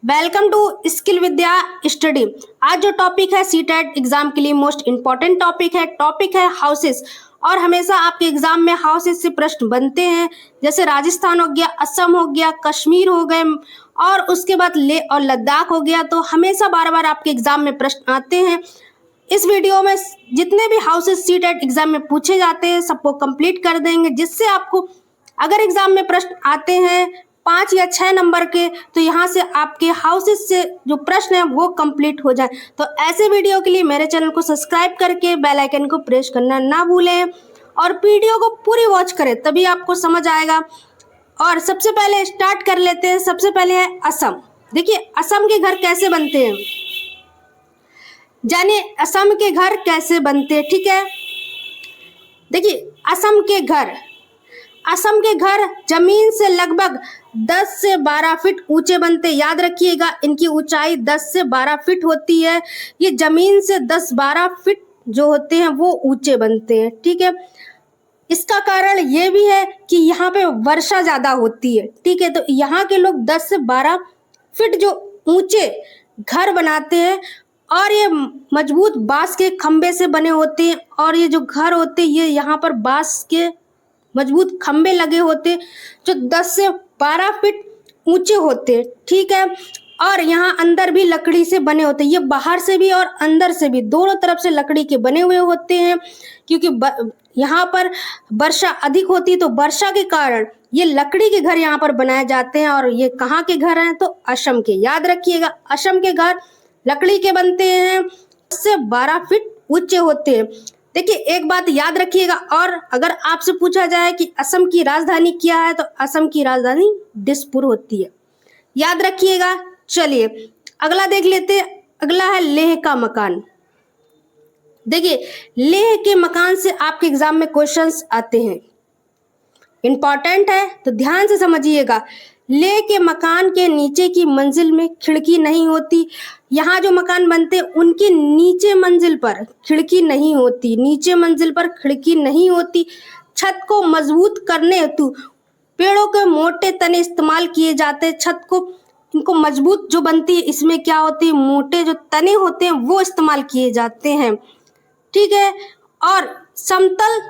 Welcome to Skill Vidya Study. आज जो topic है सीटेट एग्जाम के लिए मोस्ट इंपॉर्टेंट टॉपिक है हाउसेस। और हमेशा आपके एग्जाम में हाउसेस से प्रश्न बनते हैं, जैसे राजस्थान हो गया, असम हो गया, कश्मीर हो गए और उसके बाद लेह और लद्दाख हो गया। तो हमेशा बार बार आपके एग्जाम में प्रश्न आते हैं। इस वीडियो में जितने भी हाउसेस सीटेट एग्जाम में पूछे जाते हैं सबको कंप्लीट कर देंगे, जिससे आपको अगर एग्जाम में प्रश्न आते हैं 5 या 6 नंबर के, तो यहाँ से आपके हाउसेस से जो प्रश्न है वो कंप्लीट हो जाए। तो ऐसे वीडियो के लिए मेरे चैनल को सब्सक्राइब करके बेल आइकन को प्रेस करना ना भूलें और वीडियो को पूरी वॉच करें, तभी आपको समझ आएगा। और सबसे पहले स्टार्ट कर लेते हैं। सबसे पहले है असम। देखिए असम के घर कैसे बनते हैं, जानिए असम के घर कैसे बनते हैं। ठीक है, देखिए असम के घर जमीन से लगभग 10 से 12 फीट ऊंचे बनते हैं। याद रखिएगा, इनकी ऊंचाई 10 से 12 फीट होती है। ये जमीन से 10-12 फीट जो होते हैं वो ऊंचे बनते हैं। ठीक है, इसका कारण ये भी है कि यहाँ पे वर्षा ज्यादा होती है। ठीक है, तो यहाँ के लोग 10 से 12 फीट जो ऊंचे घर बनाते हैं और ये मजबूत बांस के खंबे से बने होते हैं। और ये जो घर होते हैं ये यहाँ पर बांस के मजबूत खंबे लगे होते जो 10 से 12 फीट ऊंचे होते। ठीक है, और यहाँ अंदर भी लकड़ी से बने होते हैं। ये बाहर से भी और अंदर से भी दोनों तरफ से लकड़ी के बने हुए होते हैं, क्योंकि यहाँ पर वर्षा अधिक होती है, तो वर्षा के कारण ये लकड़ी के घर यहाँ पर बनाए जाते हैं। और ये कहाँ के घर हैं, तो असम के। याद रखिएगा, असम के घर लकड़ी के बनते हैं, 10 से 12 फीट ऊंचे होते हैं। देखिए एक बात याद रखिएगा, और अगर आपसे पूछा जाए कि असम की राजधानी क्या है, तो असम की राजधानी दिसपुर होती है। याद रखिएगा। चलिए अगला देख लेते हैं। अगला है लेह का मकान। देखिए लेह के मकान से आपके एग्जाम में क्वेश्चंस आते हैं, इंपॉर्टेंट है, तो ध्यान से समझिएगा। लेह के मकान के नीचे की मंजिल में खिड़की नहीं होती। यहाँ जो मकान बनते हैं उनकी नीचे मंजिल पर खिड़की नहीं होती, नीचे मंजिल पर खिड़की नहीं होती। छत को मजबूत करने हेतु पेड़ों के मोटे तने इस्तेमाल किए जाते हैं। छत को इनको मजबूत जो बनती है इसमें क्या होती है, मोटे जो तने होते हैं वो इस्तेमाल किए जाते हैं। ठीक है, और समतल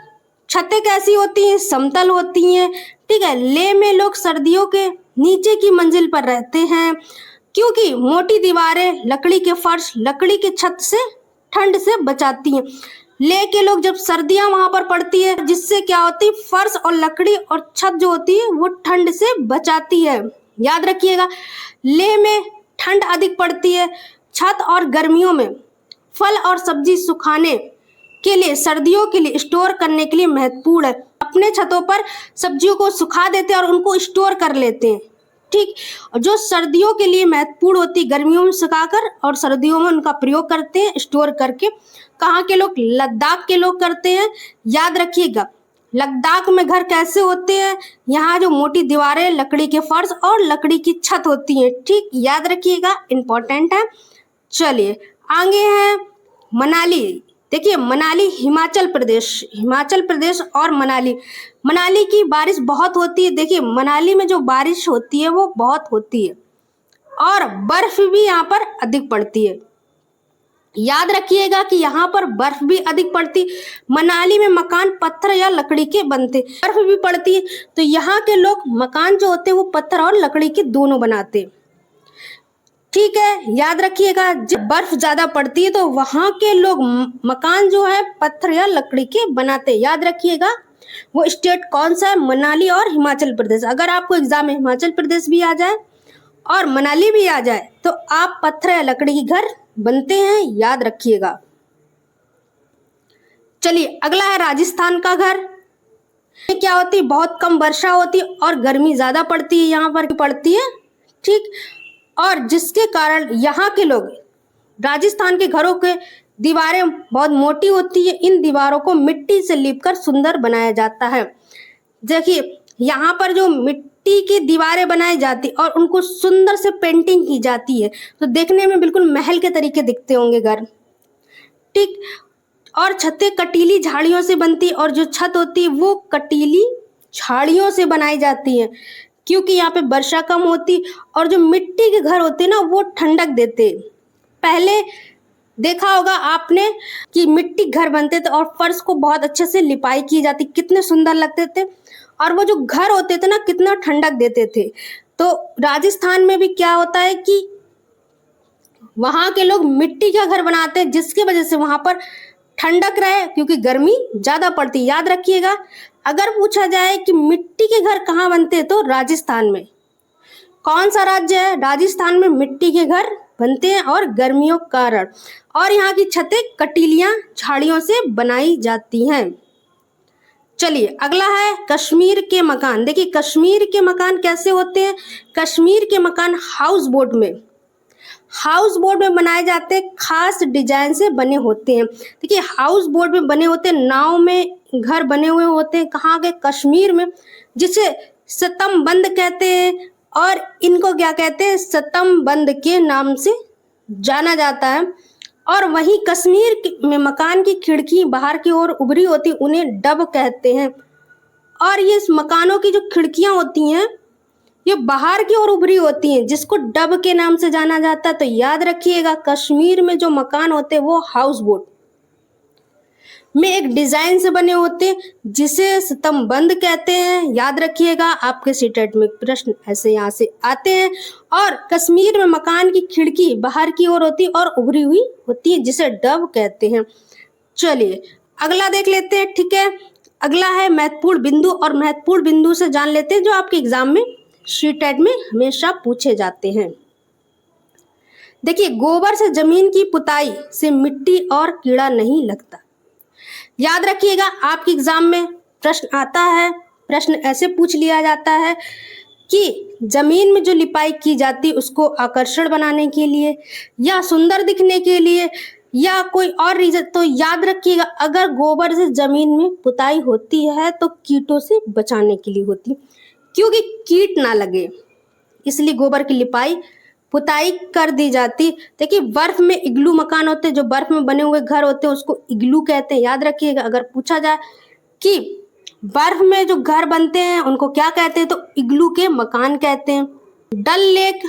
छतें कैसी होती हैं, समतल होती हैं। ठीक है, लेह में लोग सर्दियों के नीचे की मंजिल पर रहते हैं, क्योंकि मोटी दीवारें, लकड़ी के फर्श, लकड़ी के छत से ठंड से बचाती हैं। लेह के लोग जब सर्दियां वहां पर पड़ती है, जिससे क्या होती है, फर्श और लकड़ी और छत जो होती है वो ठंड से बचाती है। याद रखिएगा, लेह में ठंड अधिक पड़ती है। छत और गर्मियों में फल और सब्जी सुखाने के लिए, सर्दियों के लिए स्टोर करने के लिए महत्वपूर्ण है। अपने छतों पर सब्जियों को सुखा देते हैं और उनको स्टोर कर लेते हैं। ठीक, जो सर्दियों के लिए महत्वपूर्ण होती, गर्मियों में सुखाकर और सर्दियों में उनका प्रयोग करते हैं स्टोर करके। कहाँ के लोग, लद्दाख के लोग करते हैं। याद रखिएगा, लद्दाख में घर कैसे होते हैं, यहाँ जो मोटी दीवारें, लकड़ी के फर्श और लकड़ी की छत होती है। ठीक, याद रखिएगा, इंपॉर्टेंट है। चलिए आगे है मनाली। देखिए मनाली हिमाचल प्रदेश और मनाली की बारिश बहुत होती है। देखिए मनाली में जो बारिश होती है वो बहुत होती है और बर्फ भी यहाँ पर अधिक पड़ती है। याद रखिएगा कि यहाँ पर बर्फ भी अधिक पड़ती। मनाली में मकान पत्थर या लकड़ी के बनते, बर्फ भी पड़ती है, तो यहाँ के लोग मकान जो होते हैं वो पत्थर और लकड़ी के दोनों बनाते। ठीक है, याद रखिएगा, जब बर्फ ज्यादा पड़ती है तो वहां के लोग मकान जो है पत्थर या लकड़ी के बनाते। याद रखिएगा, वो स्टेट कौन सा है, मनाली और हिमाचल प्रदेश। अगर आपको एग्जाम में हिमाचल प्रदेश भी आ जाए और मनाली भी आ जाए तो आप पत्थर या लकड़ी के घर बनते हैं, याद रखिएगा। चलिए अगला है राजस्थान का घर। क्या होती है, बहुत कम वर्षा होती है और गर्मी ज्यादा पड़ती है, यहाँ पर पड़ती है। ठीक, और जिसके कारण यहाँ के लोग, राजस्थान के घरों के दीवारें बहुत मोटी होती है। इन दीवारों को मिट्टी से लीपकर सुंदर बनाया जाता है। देखिए यहाँ पर जो मिट्टी की दीवारें बनाई जाती और उनको सुंदर से पेंटिंग की जाती है, तो देखने में बिल्कुल महल के तरीके दिखते होंगे घर। ठीक, और छतें कटीली झाड़ियों से बनती और जो छत होती है वो कटीली झाड़ियों से बनाई जाती है। क्योंकि यहाँ पे वर्षा कम होती और जो मिट्टी के घर होते हैं ना वो ठंडक देते। पहले देखा होगा आपने कि मिट्टी घर बनते थे और फर्श को बहुत अच्छे से लिपाई की जाती, कितने सुंदर लगते थे और वो जो घर होते थे ना कितना ठंडक देते थे। तो राजस्थान में भी क्या होता है कि वहाँ के लोग मिट्टी का घर बनाते हैं जिसकी वजह से वहाँ पर ठंडक रहे, क्योंकि गर्मी ज़्यादा पड़ती। याद रखिएगा, अगर पूछा जाए कि मिट्टी के घर कहाँ बनते हैं तो राजस्थान में। कौन सा राज्य है? राजस्थान में मिट्टी के घर बनते हैं और गर्मियों के कारण, और यहाँ की छतें कटीलियां झाड़ियों से बनाई जाती हैं। चलिए अगला है कश्मीर के मकान। देखिए कश्मीर के मकान कैसे होते हैं। कश्मीर के मकान हाउस बोट में बनाए जाते हैं, खास डिजाइन से बने होते हैं। देखिए हाउस बोट में बने होते हैं, नाव में घर बने हुए होते हैं। कहाँ के? कश्मीर में, जिसे स्तंभबंद कहते हैं और इनको क्या कहते हैं? स्तंभबंद के नाम से जाना जाता है। और वहीं कश्मीर में मकान की खिड़की बाहर की ओर उभरी होती, उन्हें डब कहते हैं। और ये मकानों की जो खिड़कियां होती हैं ये बाहर की ओर उभरी होती हैं, जिसको डब के नाम से जाना जाता है। तो याद रखिएगा, कश्मीर में जो मकान होते हैं वो हाउस बोट में एक डिजाइन से बने होते हैं, जिसे स्तंभबंद कहते हैं। याद रखिएगा, आपके सीटेट में प्रश्न ऐसे यहाँ से आते हैं। और कश्मीर में मकान की खिड़की बाहर की ओर होती है और उभरी हुई होती है, जिसे डब कहते हैं। चलिए अगला देख लेते हैं। ठीक है, अगला है महत्वपूर्ण बिंदु, और महत्वपूर्ण बिंदु से जान लेते हैं जो आपके एग्जाम में सीटेट में हमेशा पूछे जाते हैं। देखिए गोबर से जमीन की पुताई से मिट्टी और कीड़ा नहीं लगता। याद रखिएगा, आपके एग्जाम में प्रश्न आता है, प्रश्न ऐसे पूछ लिया जाता है कि जमीन में जो लिपाई की जाती है उसको आकर्षण बनाने के लिए या सुंदर दिखने के लिए या कोई और रीजन। तो याद रखिएगा, अगर गोबर से जमीन में पुताई होती है तो कीटों से बचाने के लिए होती, क्योंकि कीट ना लगे, इसलिए गोबर की लिपाई पुताई कर दी जाती। देखिए बर्फ में इग्लू मकान होते हैं, जो बर्फ में बने हुए घर होते हैं उसको इग्लू कहते हैं। याद रखिएगा, अगर पूछा जाए कि बर्फ में जो घर बनते हैं उनको क्या कहते हैं तो इग्लू के मकान कहते हैं। डल लेक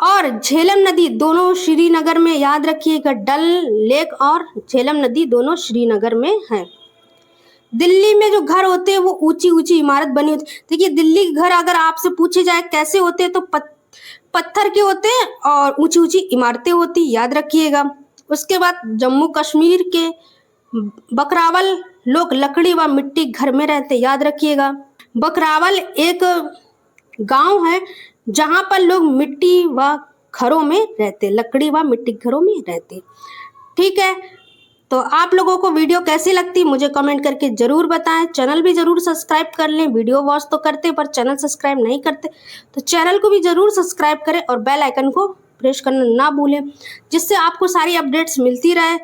और झेलम नदी दोनों श्रीनगर में, याद रखिएगा, डल लेक और झेलम नदी दोनों श्रीनगर में हैं। दिल्ली में जो घर होते हैं वो ऊंची ऊंची इमारत बनी होती है। देखिए दिल्ली के घर अगर आपसे पूछे जाए कैसे होते हैं तो पत्थर के होते हैं और ऊंची ऊंची इमारतें होती, याद रखिएगा। उसके बाद जम्मू कश्मीर के बकरावल लोग लकड़ी व मिट्टी घर में रहते, याद रखिएगा। बकरावल एक गांव है जहां पर लोग मिट्टी व घरों में रहते, लकड़ी व मिट्टी घरों में रहते। ठीक है, तो आप लोगों को वीडियो कैसी लगती मुझे कमेंट करके जरूर बताएं। चैनल भी जरूर सब्सक्राइब कर लें। वीडियो वॉच तो करते पर चैनल सब्सक्राइब नहीं करते तो चैनल को भी जरूर सब्सक्राइब करें और बेल आइकन को प्रेस करना ना भूलें, जिससे आपको सारी अपडेट्स मिलती रहे।